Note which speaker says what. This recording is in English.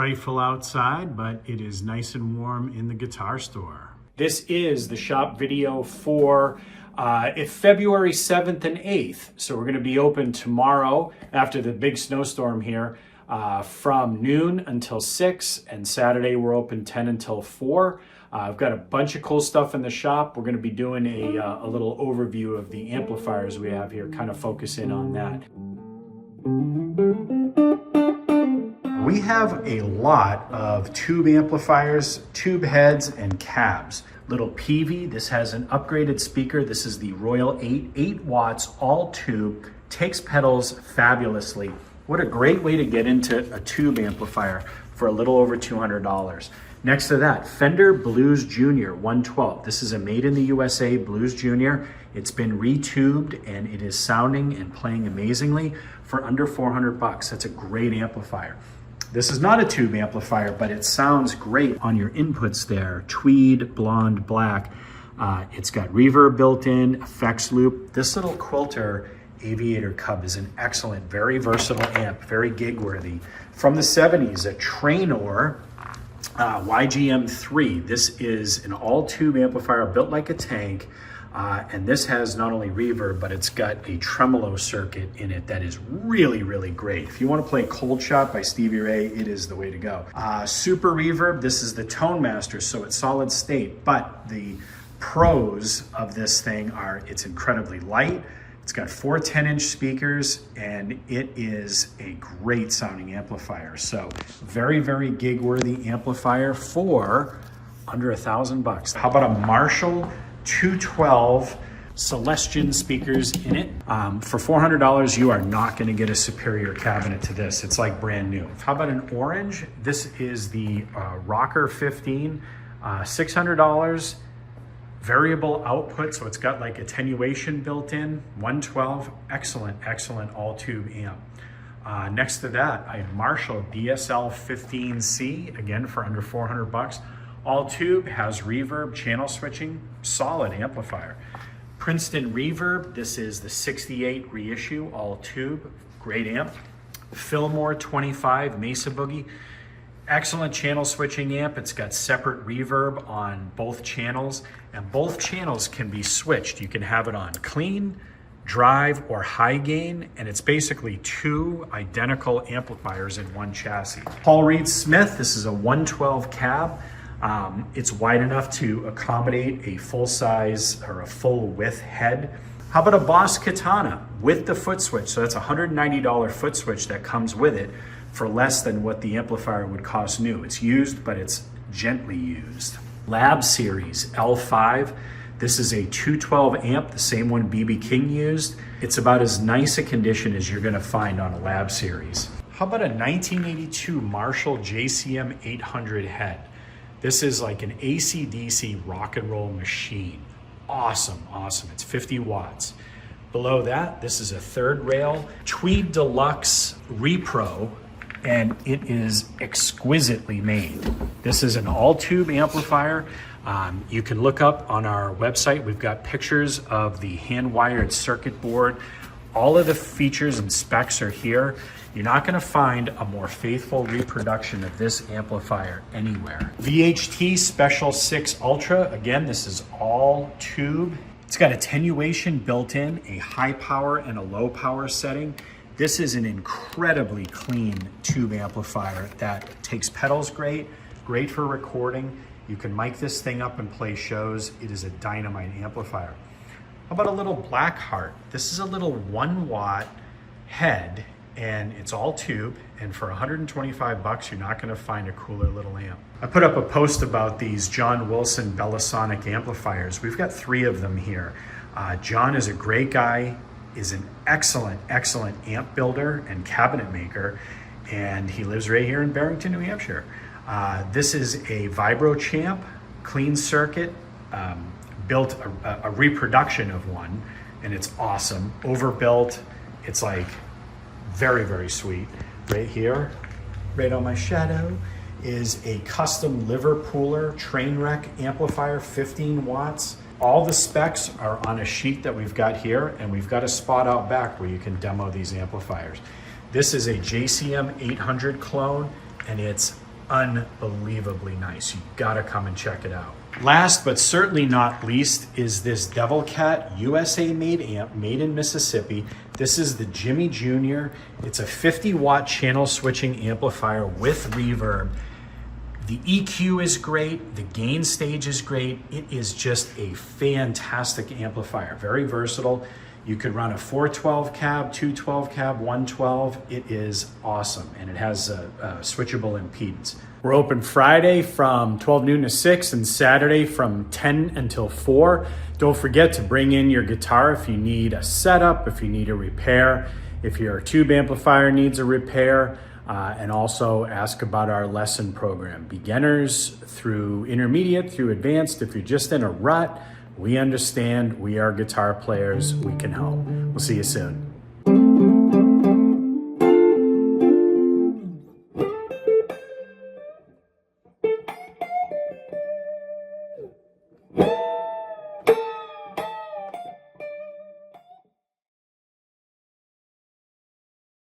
Speaker 1: frightful outside, but it is nice and warm in the guitar store. This is the shop video for February 7th and 8th. So we're going to be open tomorrow after the big snowstorm here from noon until 6, and Saturday we're open 10 until 4. I've got a bunch of cool stuff in the shop. We're going to be doing a little overview of the amplifiers we have here, kind of focus in on that. We have a lot of tube amplifiers, tube heads, and cabs. Little Peavey, this has an upgraded speaker. This is the Royal 8 watts, all tube, takes pedals fabulously. What a great way to get into a tube amplifier for a little over $200. Next to that, Fender Blues Junior 112. This is a made in the USA Blues Junior. It's been retubed and it is sounding and playing amazingly for under 400 bucks. That's a great amplifier. This is not a tube amplifier, but it sounds great on your inputs there. Tweed, blonde, black. It's got reverb built in, effects loop. This little Quilter Aviator Cub is an excellent, very versatile amp, very gig worthy. From the 70s, a Trainor YGM3. This is an all tube amplifier built like a tank. And this has not only reverb, but it's got a tremolo circuit in it that is really, really great. If you want to play Cold Shot by Stevie Ray, it is the way to go. Super reverb, this is the Tone Master, so it's solid state, but the pros of this thing are it's incredibly light. It's got 4 10-inch speakers, and it is a great sounding amplifier. So very, very gig-worthy amplifier for under $1,000. How about a Marshall 212 Celestion speakers in it? For $400, you are not going to get a superior cabinet to this. It's like brand new. How about an orange? This is the Rocker 15, $600. Variable output, so it's got like attenuation built in, 112, excellent, excellent all tube amp. Next to that, I have Marshall DSL 15C, again for under 400 bucks. All tube, has reverb, channel switching, solid amplifier. Princeton Reverb, this is the 68 reissue, all tube, great amp. Fillmore 25 Mesa Boogie, excellent channel switching amp. It's got separate reverb on both channels, and both channels can be switched. You can have it on clean, drive, or high gain, and it's basically 2 identical amplifiers in one chassis. Paul Reed Smith, this is a 112 cab. It's wide enough to accommodate a full size or a full width head. How about a Boss Katana with the foot switch? So that's a $190 foot switch that comes with it for less than what the amplifier would cost new. It's used, but it's gently used. Lab Series L5. This is a 212 amp, the same one B.B. King used. It's about as nice a condition as you're gonna find on a Lab Series. How about a 1982 Marshall JCM 800 head? This is like an AC/DC rock and roll machine. Awesome, awesome. It's 50 watts. Below that, this is a third rail Tweed Deluxe Repro, and it is exquisitely made. This is an all tube amplifier. You can look up on our website. We've got pictures of the hand wired circuit board. All of the features and specs are here. You're not gonna find a more faithful reproduction of this amplifier anywhere. VHT Special 6 Ultra, again, this is all tube. It's got attenuation built in, a high power and a low power setting. This is an incredibly clean tube amplifier that takes pedals great for recording. You can mic this thing up and play shows. It is a dynamite amplifier. How about a little Blackheart? This is a little 1 watt head, and it's all tube, and for 125 bucks, you're not gonna find a cooler little amp. I put up a post about these John Wilson Bellasonic amplifiers. We've got 3 of them here. John is a great guy, is an excellent, excellent amp builder and cabinet maker, and he lives right here in Barrington, New Hampshire. This is a Vibro Champ, clean circuit, built a reproduction of one, and it's awesome. Overbuilt, it's like very, very sweet. Right here, right on my shadow, is a custom Liverpooler Trainwreck amplifier, 15 watts. All the specs are on a sheet that we've got here, and we've got a spot out back where you can demo these amplifiers. This is a JCM 800 clone, and it's unbelievably nice. You gotta come and check it out. Last but certainly not least is this Devil Cat USA made amp, made in Mississippi. This is the Jimmy Jr. It's a 50-watt channel switching amplifier with reverb. The EQ is great, the gain stage is great. It is just a fantastic amplifier, very versatile. You could run a 412 cab, 212 cab, 112. It is awesome, and it has a switchable impedance. We're open Friday from 12 noon to 6 and Saturday from 10 until 4. Don't forget to bring in your guitar if you need a setup, if you need a repair, if your tube amplifier needs a repair, and also ask about our lesson program. Beginners through intermediate, through advanced. If you're just in a rut, we understand. We are guitar players. We can help. We'll see you soon.